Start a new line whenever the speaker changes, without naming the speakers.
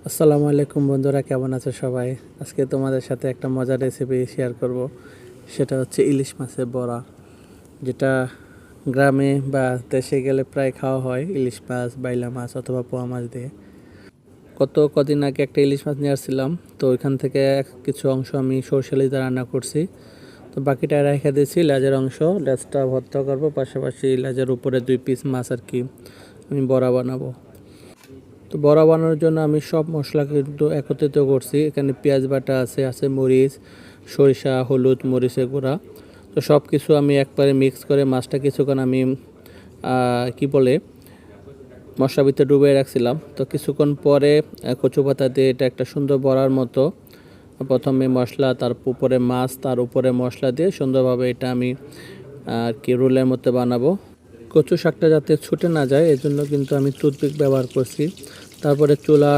আসসালামু আলাইকুম বন্ধুরা, কেমন আছো সবাই? আজকে তোমাদের সাথে একটা মজার রেসিপি শেয়ার করব। সেটা হচ্ছে ইলিশ মাছের বড়া, যেটা গ্রামে বা দেশে গেলে প্রায় খাওয়া হয়। ইলিশ মাছ, বাইলা মাছ অথবা পোয়া মাছ দিয়ে। কদিন আগে একটা ইলিশ মাছ নিয়ে আসছিলাম, তো ওইখান থেকে কিছু অংশ আমি সরষে দিয়ে রান্না করছি। তো বাকিটা রেখে দিয়েছি। লেজের অংশ, লেজটা ভর্তা করব, পাশাপাশি লেজের উপরে 2 পিস মাছ আর কি আমি বড়া বানাবো। তো বড়া বানানোর জন্য আমি সব মশলা কিন্তু একত্রিত করছি। এখানে পেঁয়াজ বাটা আছে মরিচ, সরিষা, হলুদ, মরিচের গুঁড়া। তো সব কিছু আমি একবারে মিক্স করে মাছটা কিছুক্ষণ আমি কি বলে মশলার ভিতরে ডুবিয়ে রাখছিলাম। তো কিছুক্ষণ পরে কচু পাতা দিয়ে এটা একটা সুন্দর বড়ার মতো, প্রথমে মশলা, তার উপরে মাছ, তার উপরে মশলা দিয়ে সুন্দরভাবে এটা আমি আর কি রোলের মতো বানাবো। কচু শাকটা যাতে ছুটে না যায় এজন্য কিন্তু আমি টুথপিক ব্যবহার করছি। তারপরে চুলার